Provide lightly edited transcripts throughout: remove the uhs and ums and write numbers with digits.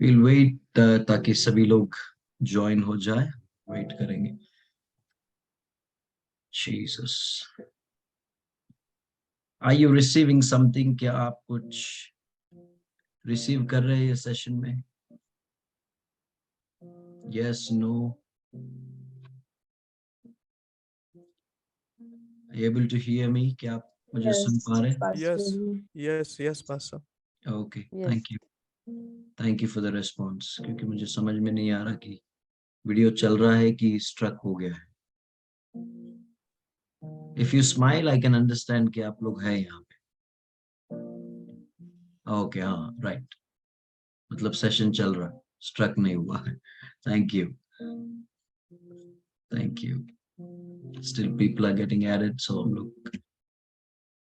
We'll wait ताकि सभी लोग ज्वाइन हो जाए, वेट करेंगे। Jesus, are you receiving something? क्या आप कुछ रिसीव कर रहे हैं ये सेशन में? Yes, no? Able to hear me? क्या आप मुझे सुन पा रहे हैं? Yes, Pastor. Okay, thank you. Thank you for the response. क्योंकि मुझे समझ में नहीं आ रहा कि वीडियो चल रहा है कि स्ट्रक हो गया है। If you smile, I can understand कि आप लोग हैं यहाँ पे। Okay, हाँ, right. मतलब सेशन चल रहा है, स्ट्रक नहीं हुआ है। Thank you. Thank you. Still people are getting added, so हम लोग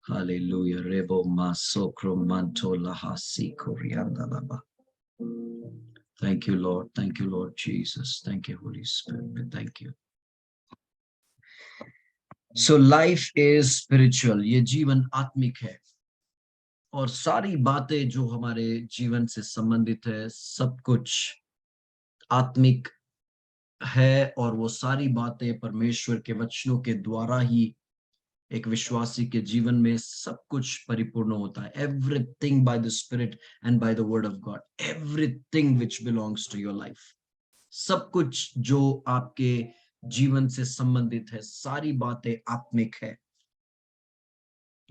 Hallelujah. Rebo masokro manto lahasi koriandalaba. Thank you, Lord. Thank you, Lord Jesus. Thank you, Holy Spirit. Thank you. So life is spiritual. ये जीवन आत्मिक है और सारी बातें जो हमारे जीवन से संबंधित है, सब कुछ आत्मिक है और वो सारी बातें परमेश्वर के वचनों के द्वारा ही एक विश्वासी के जीवन में सब कुछ परिपूर्ण होता है। Everything by the Spirit and by the Word of God. Everything which belongs to your life. सब कुछ जो आपके जीवन से संबंधित है, सारी बातें आत्मिक है।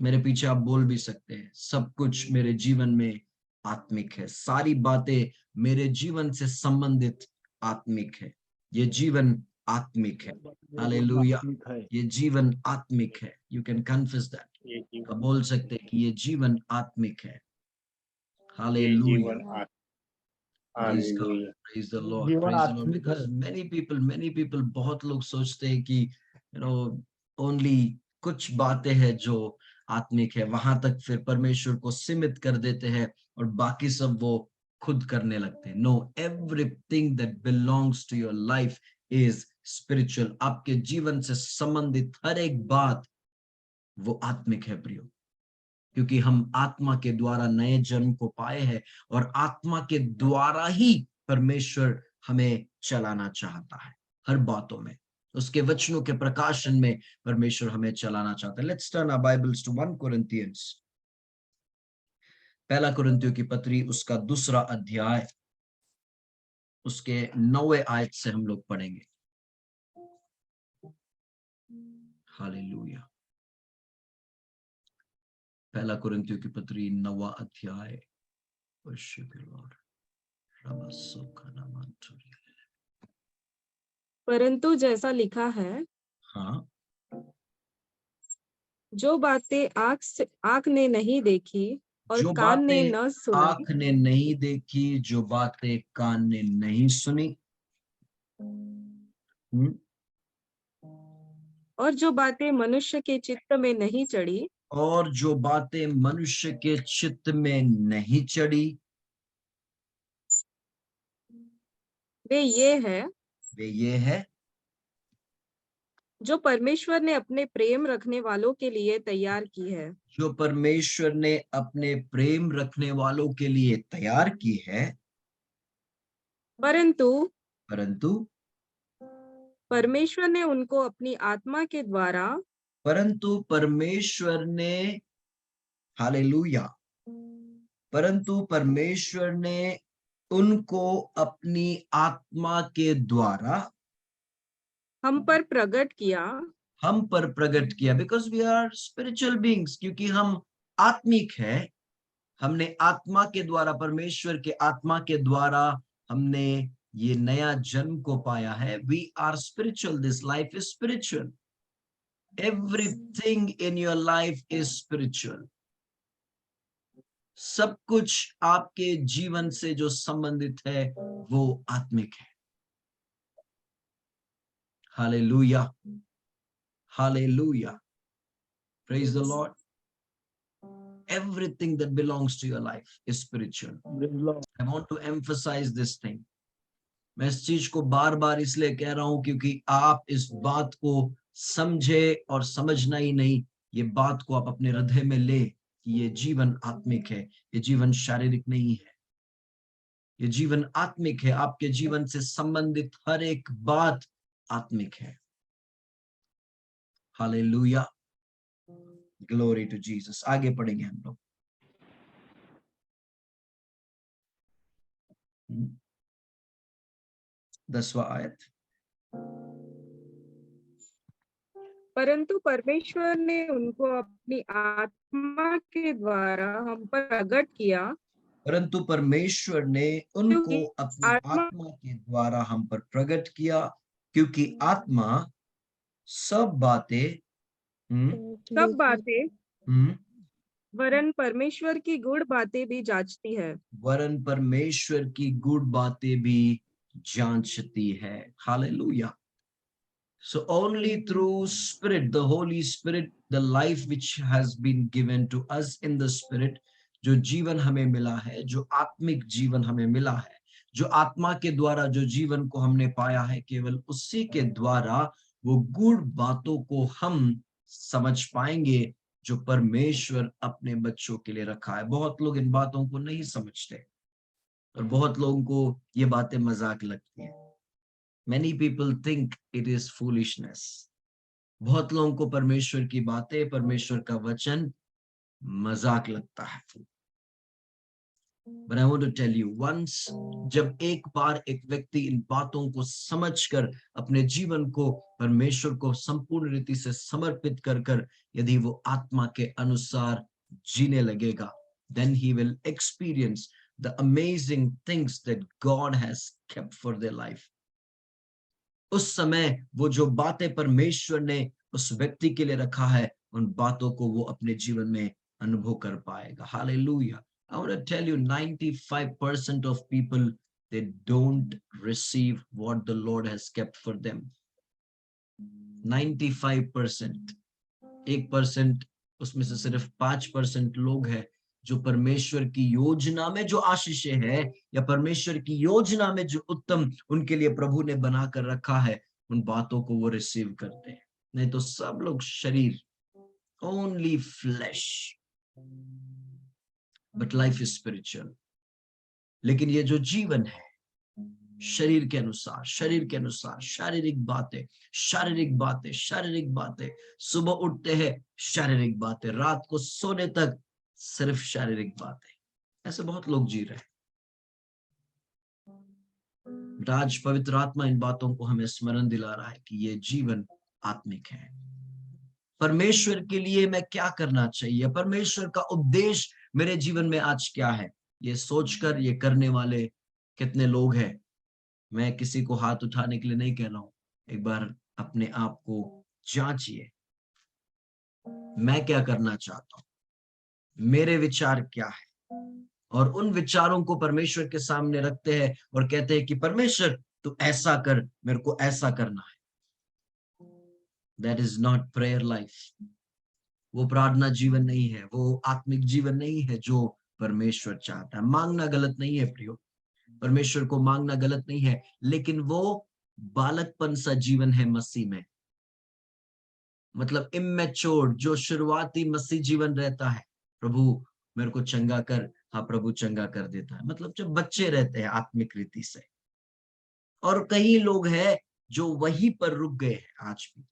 मेरे पीछे आप बोल भी सकते हैं, सब कुछ मेरे जीवन में आत्मिक है, सारी बातें मेरे जीवन से संबंधित आत्मिक है। ये जीवन आत्मिक है। हालेलुया, ये जीवन आत्मिक है। You can confess that. आप बोल सकते हैं कि ये जीवन आत्मिक है। Hallelujah, praise God, praise the Lord, praise the Lord. Because many people, बहुत लोग सोचते हैं कि only कुछ बातें हैं जो आत्मिक है, वहां तक फिर परमेश्वर को सीमित कर देते हैं और बाकी सब वो खुद करने लगते हैं। No, everything that belongs to your life is spiritual. आपके जीवन से संबंधित हर एक बात वो आत्मिक है प्रियो, क्योंकि हम आत्मा के द्वारा नए जन्म को पाए हैं और आत्मा के द्वारा ही परमेश्वर हमें चलाना चाहता है हर बातों में। उसके वचनों के प्रकाशन में परमेश्वर हमें चलाना चाहता है। Let's turn our Bibles to 1 Corinthians, पहला कुरिन्थियों की पत्री, उसका 2 अध्याय, उसके 9वें आयत से हम लोग पढ़ेंगे। हालेलुया। पहला कुरिन्थियों की पत्री 9वां अध्याय। Worship you Lord. परंतु जैसा लिखा है, हाँ, जो बातें आँख ने नहीं देखी और जो कान ने बातें न सुनी, आँख ने नहीं देखी, जो बातें कान ने नहीं सुनी, और जो बातें मनुष्य के चित्त में नहीं चढ़ी, और जो बातें मनुष्य के चित्त में नहीं चढ़ी, वे ये है जो परमेश्वर ने अपने प्रेम रखने वालों के लिए तैयार की है। जो परमेश्वर ने अपने प्रेम रखने वालों के लिए तैयार की है। परंतु परमेश्वर ने उनको अपनी आत्मा के द्वारा, हालेलुया, परंतु परमेश्वर ने उनको अपनी आत्मा के द्वारा हम पर प्रकट किया। Because we are spiritual beings, क्योंकि हम आत्मिक है। हमने आत्मा के द्वारा, परमेश्वर के आत्मा के द्वारा हमने ये नया जन्म को पाया है। We are spiritual, this life is spiritual, everything in your life is spiritual. सब कुछ आपके जीवन से जो संबंधित है वो आत्मिक है। Hallelujah, hallelujah, praise the Lord. Everything that belongs to your life is spiritual. I want to emphasize this thing. मैं इस चीज को बार बार इसलिए कह रहा हूं क्योंकि आप इस बात को समझे, और समझना ही नहीं, ये बात को आप अपने हृदय में ले कि ये जीवन आत्मिक है, ये जीवन शारीरिक नहीं है, ये जीवन आत्मिक है। आपके जीवन से संबंधित हर एक बात आत्मिक है। Hallelujah, glory to Jesus. आगे पढ़ेंगे हम लोग। 10वां आयत। परंतु परमेश्वर ने उनको अपनी आत्मा के द्वारा हम पर प्रकट किया, परंतु परमेश्वर ने उनको क्योंकि अपनी आत्मा आत्मा के द्वारा हम पर प्रकट किया, क्योंकि आत्मा सब बातें सब बातें हम्म, वरन परमेश्वर की गूढ़ बातें भी जांचती है। वरन परमेश्वर की गूढ़ बातें भी जांचती है। Hallelujah. So only through Spirit, the Holy Spirit, the life which has been given to us in the Spirit, जो जीवन हमें मिला है, जो आत्मिक जीवन हमें मिला है, जो आत्मा के द्वारा जो जीवन को हमने पाया है, केवल उसी के द्वारा वो गूढ़ बातों को हम समझ पाएंगे जो परमेश्वर अपने बच्चों के लिए रखा है। बहुत लोग इन बातों को नहीं समझते और बहुत लोगों को ये बातें मजाक लगती हैं। Many people think it is foolishness. बहुत लोगों को परमेश्वर की बातें, परमेश्वर का वचन मजाक लगता है। But I want to tell you, once जब एक बार एक व्यक्ति इन बातों को समझकर अपने जीवन को परमेश्वर को संपूर्ण रीति से समर्पित कर यदि वो आत्मा के अनुसार जीने लगेगा, then he will experience the amazing things that God has kept for their life. उस समय वो जो बातें परमेश्वर ने उस व्यक्ति के लिए रखा है, उन बातों को वो अपने जीवन में अनुभव कर पाएगा। Hallelujah. I want to tell you, 95% of people, they don't receive what the Lord has kept for them. 95%, 1%, उसमें से सिर्फ 5% लोग हैं जो परमेश्वर की योजना में जो आशीषें है या परमेश्वर की योजना में जो उत्तम उनके लिए प्रभु ने बना कर रखा है, उन बातों को वो रिसीव करते हैं। नहीं तो सब लोग शरीर, only flash, but life is spiritual. लेकिन ये जो जीवन है शरीर के अनुसार, शरीर के अनुसार, शारीरिक बातें, शारीरिक बातें, शारीरिक बातें, सुबह उठते हैं शारीरिक बातें, रात को सोने तक सिर्फ शारीरिक बातें, ऐसे बहुत लोग जी रहे हैं। आज पवित्र आत्मा इन बातों को हमें स्मरण दिला रहा है कि ये जीवन आत्मिक है। परमेश्वर के लिए मैं क्या करना चाहिए, परमेश्वर का उद्देश्य मेरे जीवन में आज क्या है, ये सोचकर ये करने वाले कितने लोग हैं। मैं किसी को हाथ उठाने के लिए नहीं कह रहा हूं, एक बार अपने आप को जांचिए, मैं क्या करना चाहता हूं, मेरे विचार क्या है, और उन विचारों को परमेश्वर के सामने रखते हैं और कहते हैं कि परमेश्वर तू ऐसा कर, मेरे को ऐसा करना है। That is not prayer life. वो प्रार्थना जीवन नहीं है, वो आत्मिक जीवन नहीं है जो परमेश्वर चाहता है। मांगना गलत नहीं है प्रियो, परमेश्वर को मांगना गलत नहीं है, लेकिन वो बालकपन सा जीवन है मसीह में, मतलब इमेच्योर, जो शुरुआती मसीह जीवन रहता है। प्रभु मेरे को चंगा कर, हाँ प्रभु चंगा कर देता है, मतलब जब बच्चे रहते हैं आत्मिक रीति से। और कई लोग हैं जो वहीं पर रुक गए हैं आज भी,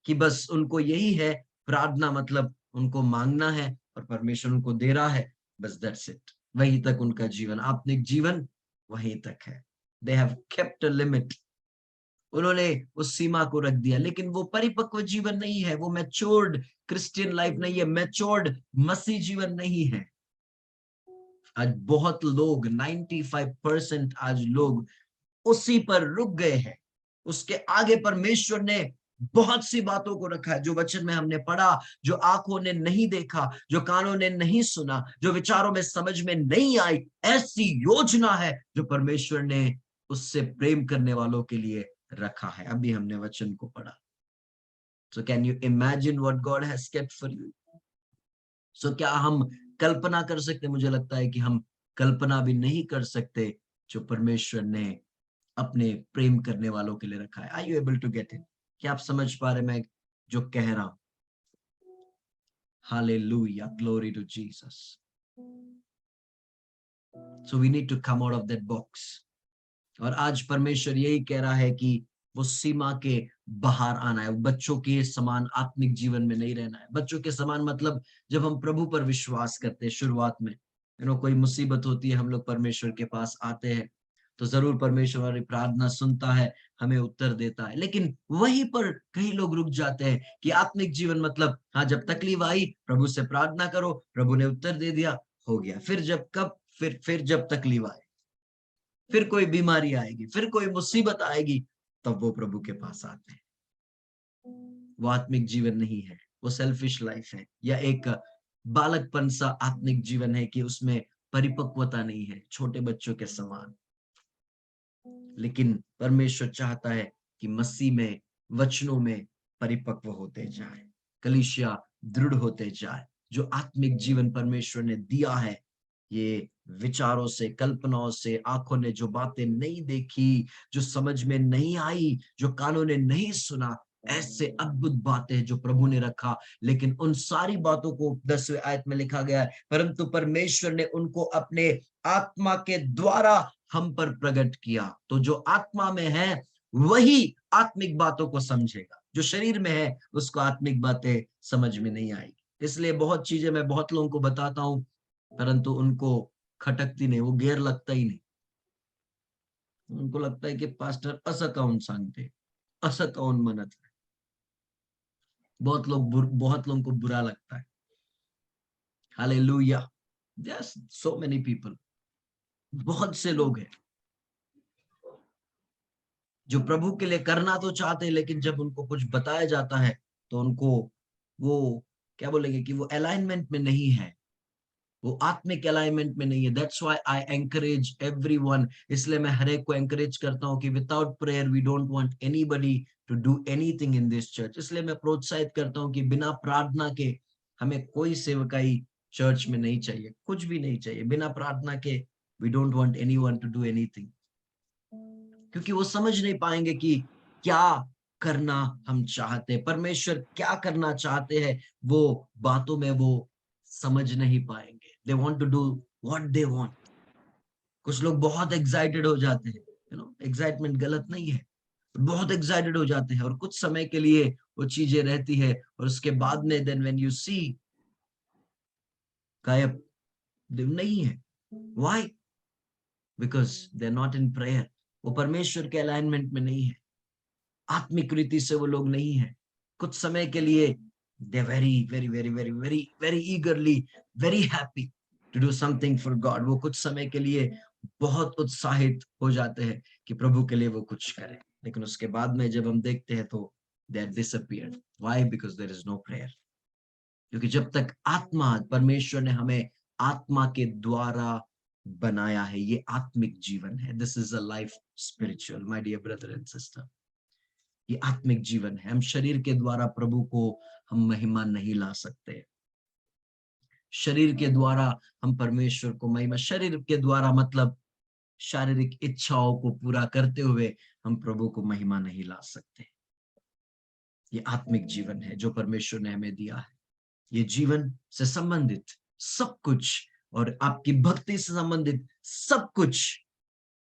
कि बस उनको यही है प्रार्थना, मतलब उनको मांगना है और परमेश्वर उनको दे रहा है, बस दैट्स इट। वहीं तक उनका जीवन, आत्मिक जीवन वहीं तक है। They have kept a limit, उन्होंने उस सीमा को रख दिया, लेकिन वो परिपक्व जीवन नहीं है, वो मैच्योर्ड क्रिश्चियन लाइफ नहीं है, मैच्योर्ड मसीह जीवन नहीं है। आज बहुत लोग, 95% आज लोग उसी पर रुक गए हैं। उसके आगे परमेश्वर ने बहुत सी बातों को रखा है, जो वचन में हमने पढ़ा, जो आंखों ने नहीं देखा, जो कानों ने नहीं सुना, जो विचारों में समझ में नहीं आई, ऐसी योजना है जो परमेश्वर ने उससे प्रेम करने वालों के लिए रखा है। अभी हमने वचन को पढ़ा। So can you imagine what God has kept for you? So क्या हम कल्पना कर सकते? मुझे लगता है कि हम कल्पना भी नहीं कर सकते जो परमेश्वर ने अपने प्रेम करने वालों के लिए रखा है। Are you able to get it? क्या आप समझ पा रहे मैं जो कह रहा हूं? Hallelujah. Glory to Jesus. So we need to come out of that box. और आज परमेश्वर यही कह रहा है कि वो सीमा के बाहर आना है। बच्चों के समान आत्मिक जीवन में नहीं रहना है। बच्चों के समान मतलब जब हम प्रभु पर विश्वास करते हैं शुरुआत में, कोई मुसीबत होती है, हम लोग परमेश्वर के पास आते हैं तो जरूर परमेश्वर हमारी प्रार्थना सुनता है, हमें उत्तर देता है। लेकिन वहीं पर कई लोग रुक जाते हैं कि आत्मिक जीवन मतलब हाँ, जब तकलीफ आई प्रभु से प्रार्थना करो, प्रभु ने उत्तर दे दिया, हो गया। फिर जब तकलीफ आए, फिर कोई बीमारी आएगी, फिर कोई मुसीबत आएगी, तब वो प्रभु के पास आते हैं। वो आत्मिक जीवन नहीं है, वो सेल्फिश लाइफ है, या एक बालकपन सा आत्मिक जीवन है कि उसमें परिपक्वता नहीं है, छोटे बच्चों के समान। लेकिन परमेश्वर चाहता है कि मसीह में, वचनों में परिपक्व होते जाए, कलीसिया दृढ़ होते जाए। जो आत्मिक जीवन परमेश्वर ने दिया है, ये विचारों से, कल्पनाओं से, आंखों ने जो बातें नहीं देखी, जो समझ में नहीं आई, जो कानों ने नहीं सुना, ऐसे अद्भुत बातें जो प्रभु ने रखा। लेकिन उन सारी बातों को 10वें आयत में लिखा गया है, परंतु परमेश्वर ने उनको अपने आत्मा के द्वारा हम पर प्रकट किया। तो जो आत्मा में है वही आत्मिक बातों को समझेगा, जो शरीर में है उसको आत्मिक बातें समझ में नहीं आएगी। इसलिए बहुत चीजें मैं बहुत लोगों को बताता हूं, परंतु उनको खटकती नहीं, वो गेर लगता ही नहीं। उनको लगता है कि पास्टर असं काऊन सांगते, असं काऊन म्हणत है। बहुत लोगों को बुरा लगता है। Hallelujah. There's so many people, बहुत से लोग हैं जो प्रभु के लिए करना तो चाहते हैं, लेकिन जब उनको कुछ बताया जाता है तो उनको वो क्या बोलेंगे कि वो अलाइनमेंट में नहीं है, वो आत्मिक अलाइनमेंट में नहीं है। That's why I encourage everyone. इसलिए मैं हर एक को एनकरेज करता हूँ कि without prayer we don't want anybody to do anything in this church. इसलिए मैं प्रोत्साहित करता हूँ कि बिना प्रार्थना के हमें कोई सेवकाई चर्च में नहीं चाहिए, कुछ भी नहीं चाहिए। बिना प्रार्थना के we don't want anyone to do anything, क्योंकि वो समझ नहीं पाएंगे कि क्या करना हम चाहते हैं, परमेश्वर क्या करना चाहते हैं, वो बातों में वो समझ नहीं पाएंगे। They want to do what they want. कुछ लोग बहुत एक्साइटेड हो जाते हैं, एक्साइटमेंट गलत नहीं है, बहुत एक्साइटेड हो जाते हैं और कुछ समय के लिए वो चीजें रहती है और उसके बाद में देन व्हेन यू सी गायब, नहीं है। Why? Because they are not in prayer. वो परमेश्वर के अलाइनमेंट में नहीं है, आत्मिक रीति से वो लोग नहीं है। कुछ समय के लिए they very very very very very very eagerly, very happy to do something for God. वो कुछ समय के लिए बहुत उत्साहित हो जाते हैं कि प्रभु के लिए वो कुछ करें, लेकिन उसके बाद में जब हम देखते हैं तो they disappeared. Why? Because there is no prayer. क्योंकि जब तक आत्मा, परमेश्वर ने हमें आत्मा के द्वारा बनाया है, ये आत्मिक जीवन है। This is a life spiritual, my dear brother and sister. ये आत्मिक जीवन है। हम शरीर के द्वारा प्रभु को हम महिमा नहीं ला सकते। शरीर के द्वारा हम परमेश्वर को महिमा, शरीर के द्वारा मतलब शारीरिक इच्छाओं को पूरा करते हुए हम प्रभु को महिमा नहीं ला सकते। ये आत्मिक जीवन है जो परमेश्वर ने हमें दिया है। ये जीवन से संबंधित सब कुछ और आपकी भक्ति से संबंधित सब कुछ,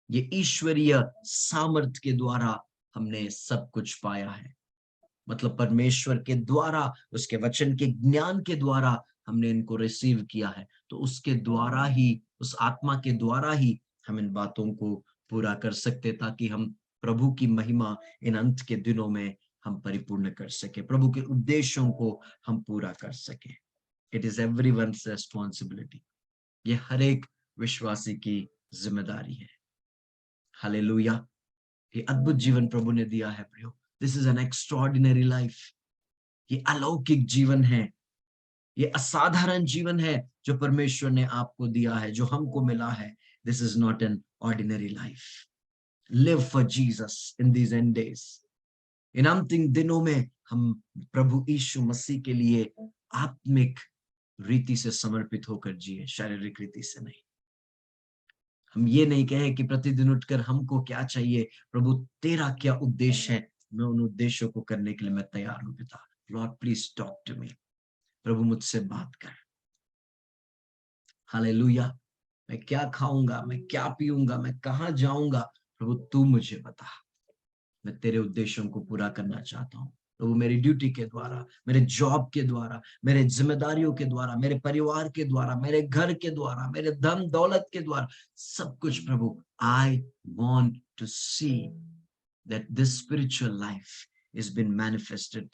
ये ईश्वरीय सामर्थ्य के द्वारा हमने सब कुछ पाया है। मतलब परमेश्वर के द्वारा, उसके वचन के ज्ञान के द्वारा हमने इनको रिसीव किया है। तो उसके द्वारा ही, उस आत्मा के द्वारा ही हम इन बातों को पूरा कर सकते, ताकि हम प्रभु की महिमा इन अंत के दिनों में हम परिपूर्ण कर सके, प्रभु के उद्देश्यों को हम पूरा कर सके। It is everyone's responsibility. ये हर एक विश्वासी की जिम्मेदारी है। हालेलुया। ये अद्भुत जीवन प्रभु ने दिया है प्रियो। This is an extraordinary life. ये अलौकिक जीवन है, ये असाधारण जीवन है जो परमेश्वर ने आपको दिया है, जो हमको मिला है। This is not an ordinary life. Live for Jesus in these end days. इन अंतिम दिनों में हम प्रभु यीशु मसीह के लिए आत्मिक रीति से समर्पित होकर जिए, शारीरिक रीति से नहीं। हम ये नहीं कहें कि प्रतिदिन उठकर हमको क्या चाहिए, प्रभु तेरा क्या उद्देश्य है, मैं उन उद्देश्यों को करने के लिए मैं तैयार हूं पिता। Lord please talk to me. प्रभु मुझसे बात कर। हालेलुया। मैं क्या खाऊंगा, मैं क्या पीऊंगा, मैं कहाँ जाऊंगा, प्रभु तू मुझे बता। मैं तेरे उद्देश्यों को पूरा करना चाहता हूँ प्रभु, मेरी ड्यूटी के द्वारा, मेरे जॉब के द्वारा, मेरे जिम्मेदारियों के द्वारा, मेरे परिवार के द्वारा, मेरे घर के द्वारा, मेरे धन दौलत के द्वारा, सब कुछ प्रभु, I want to see that this spiritual life is been manifested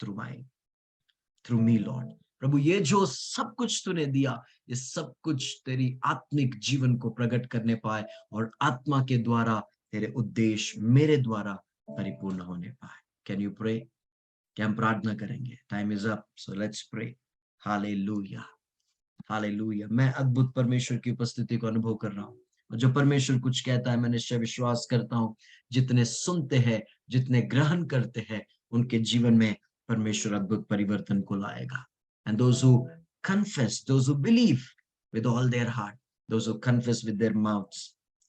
through me Lord. प्रभु ये जो सब कुछ तूने दिया, ये सब कुछ तेरी आत्मिक जीवन को प्रकट करने पाए और आत्मा के द्वारा तेरे उद्देश्य मेरे द्वारा परिपूर्ण होने पाए। Can you pray? क्या हम प्रार्थना करेंगे? Time is up, so let's pray. Hallelujah, hallelujah. मैं अद्भुत परमेश्वर की उपस्थिति को अनुभव कर रहा हूँ, और जो परमेश्वर कुछ कहता है मैं निश्चय विश्वास करता हूँ, जितने सुनते हैं, जितने ग्रहण करते हैं, उनके जीवन में परमेश्वर अद्भुत परिवर्तन को लाएगा। And those who confess, those who believe with all their heart, those who confess with their mouths,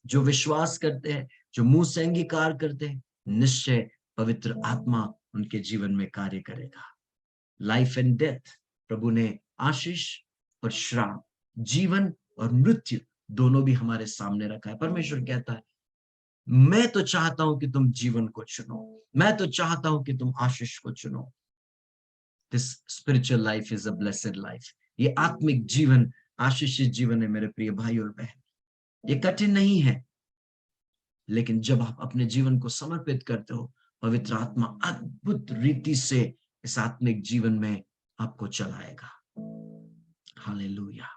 जो विश्वास करते हैं, जो मुंह से अंगीकार करते हैं, निश्चय पवित्र आत्मा उनके जीवन में कार्य करेगा। लाइफ एंड डेथ, प्रभु ने आशीष और श्राप, जीवन और मृत्यु दोनों भी हमारे सामने रखा है। परमेश्वर कहता है मैं तो चाहता हूं कि तुम जीवन को चुनो, मैं तो चाहता हूं कि तुम आशीष को चुनो। This spiritual life is a blessed life. ये आत्मिक जीवन आशीषित जीवन है मेरे प्रिय भाई और बहन। ये कठिन नहीं है, लेकिन जब आप अपने जीवन को समर्पित करते हो, पवित्र आत्मा अद्भुत रीति से इस आत्मिक जीवन में आपको चलाएगा। Hallelujah.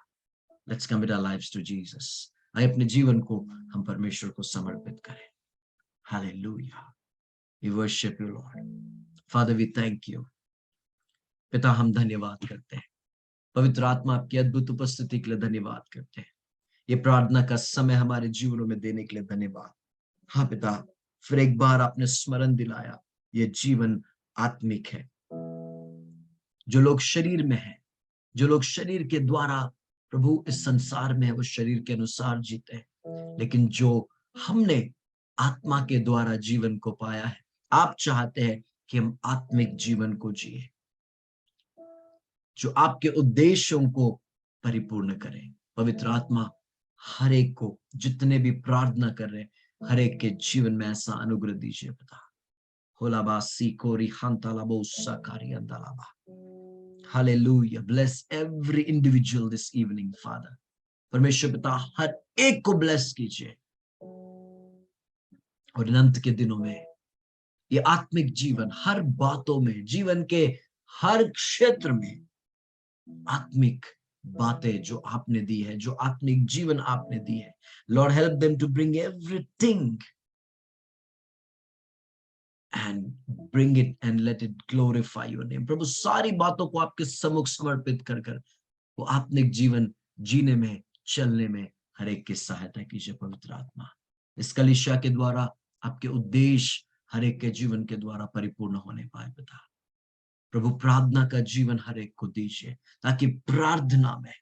Let's commit our lives to Jesus. आइए अपने जीवन को हम परमेश्वर को समर्पित करें। Hallelujah. We worship you Lord. Father we thank you. पिता हम धन्यवाद करते हैं, पवित्र आत्मा आपकी अद्भुत उपस्थिति के लिए धन्यवाद करते हैं। ये प्रार्थना का समय हमारे जीवनों में देने के लिए धन्यवाद। हाँ पिता, फिर एक बार आपने स्मरण दिलाया ये जीवन आत्मिक है। जो लोग शरीर में हैं, जो लोग शरीर के द्वारा प्रभु इस संसार में है, वो शरीर के अनुसार जीते हैं, लेकिन जो हमने आत्मा के द्वारा जीवन को पाया है, आप चाहते हैं कि हम आत्मिक जीवन को जिए, जो आपके उद्देश्यों को परिपूर्ण करें। पवित्र आत्मा हर एक को, जितने भी प्रार्थना कर रहे हैं, हर एक के जीवन में ऐसा अनुग्रह दीजिए पिता। होलाबासी कोरी हंतालाबो साकारी अंदालाबा। Hallelujah. Bless every individual this evening Father. परमेश्वर पिता हर एक को ब्लेस कीजिए, और अनंत के दिनों में ये आत्मिक जीवन हर बातों में, जीवन के हर क्षेत्र में आत्मिक बातें जो आपने दी है, जो आत्मिक जीवन आपने दी है, Lord help them to bring everything and bring it and let it glorify your name। प्रभु सारी बातों को आपके सम्मुख समर्पित कर कर वो आत्मिक जीवन जीने में, चलने में हर एक की सहायता कीजिए पवित्र आत्मा। इस कलीसिया के द्वारा आपके उद्देश्य हर एक के जीवन के द्वारा परिपूर्ण होने पाए पिता। प्रभु प्रार्थना का जीवन हर एक को दीजिए, ताकि प्रार्थना में,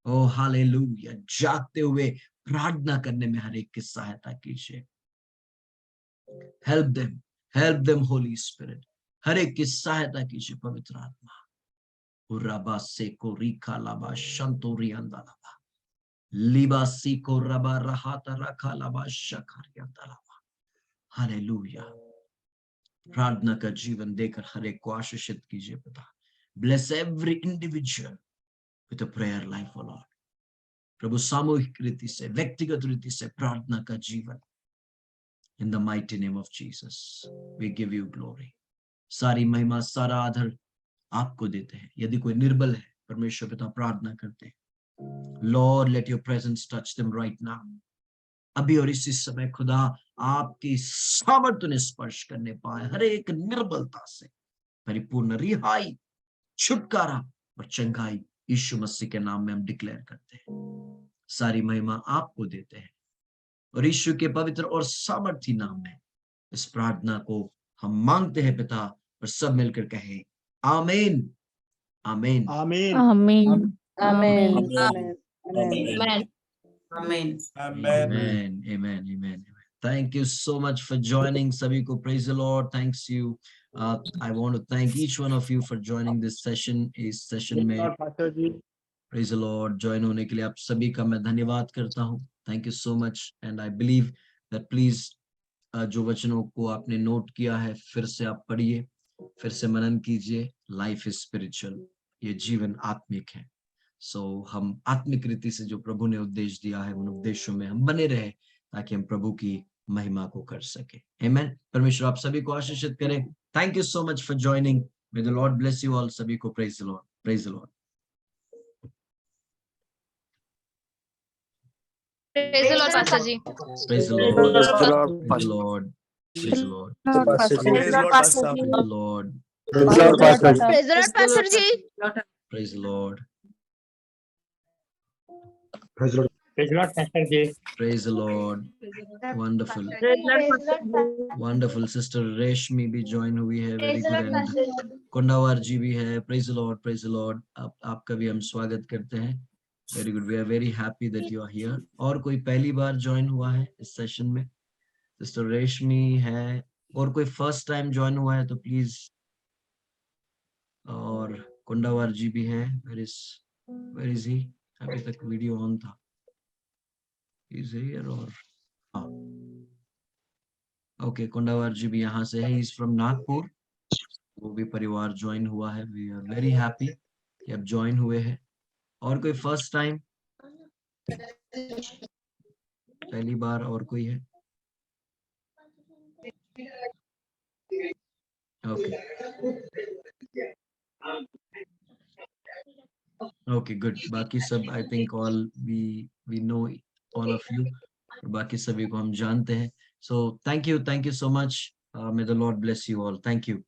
ओ हालेलुया, जागते हुए प्रार्थना करने में हर एक की सहायता कीजिए। Help them Holy Spirit. हर एक की सहायता कीजिए पवित्र आत्मा। उराबा से को रिका लाबा शंतोरी अंदालाबा लिबा सी को रबा रहाता रखा लाबा शखारी अंदालाबा। हालेलुया। प्रार्थना का जीवन देकर हर एक को आशीषित कीजिए पिता। Bless every individual with a prayer life O Lord. प्रभु सामूहिक रीति से, व्यक्तिगत रीति से प्रार्थना का जीवन, in the mighty name of Jesus we give you glory। सारी महिमा, सारा आदर आपको देते हैं। यदि कोई निर्बल है, परमेश्वर पिता प्रार्थना करते हैं, Lord let your presence touch them right now। अभी और इसी समय खुदा आपकी सामर्थ्य ने स्पर्श करने पाए हर एक निर्बलता से परिपूर्ण रिहाई, छुटकारा और चंगाई यीशु मसीह के नाम में हम डिक्लेयर करते हैं। सारी महिमा आपको देते हैं, और यीशु के पवित्र और सामर्थी नाम में इस प्रार्थना को हम मांगते हैं पिता, और सब मिलकर कहें आमीन, आमीन, आमीन, आमीन, Amen. आमीन। Amen. Amen. Amen. Amen. amen, amen, amen, amen। Thank you so much for joining। सभी को praise the Lord। Thanks you I want to thank each one of you for joining this session. इस session में Praise the Lord, join होने के लिए आप सभी का मैं धन्यवाद करता हूँ. Thank you so much, and I believe that please जो वचनों को आपने नोट किया है फिर से आप पढ़िए, फिर से मनन कीजिए. Life is spiritual, ये जीवन आत्मिक है. So हम आत्मिक रीति से जो प्रभु ने उद्देश्य दिया है उन उद्देश्यों में हम बने रहे ताकि हम प्रभु की महिमा को कर सके. Amen. परमेश्वर आप सभी को आशीषित करे. Thank you so much for joining. May the Lord bless you all. सभी को praise the Lord. Praise the Lord. Praise the Lord, Pastor Ji. Praise the Lord. Praise the Lord. Praise the Lord. Praise the Lord, Pastor. Praise the Lord. Praise the Lord, Pastor Ji. Praise the Lord. Praise the Lord, Pastor Ji. Praise the Lord. Wonderful. Wonderful. Sister Reshmi भी join हुई है. Very good. And कुंडावर जी भी है. Praise the Lord. Praise the Lord. आपका भी हम स्वागत करते हैं. Very good. We are very happy that you are here. और कोई पहली बार join हुआ है इस सेशन में? Sister Reshmi है. और कोई first time join हुआ है तो please. और कुंडावर जी भी है. Where is he? अभी तक वीडियो ऑन था. Is he here or? हाँ. Okay, कुंडावर जी भी यहाँ से है. He is from Nagpur. वो भी परिवार join हुआ है. We are very happy कि आप join हुए हैं. और कोई first time? पहली बार और कोई है? Okay. Okay, good. बाकी सब I think all we know all of you. बाकी सभी को हम जानते हैं. So thank you so much. May the Lord bless you all. Thank you.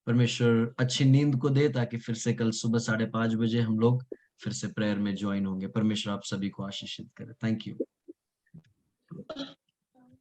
परमेश्वर अच्छी नींद को दे ताकि फिर से कल सुबह 5:30 बजे हम लोग फिर से प्रेयर में ज्वाइन होंगे. परमेश्वर आप सभी को आशीषित करे. Thank you.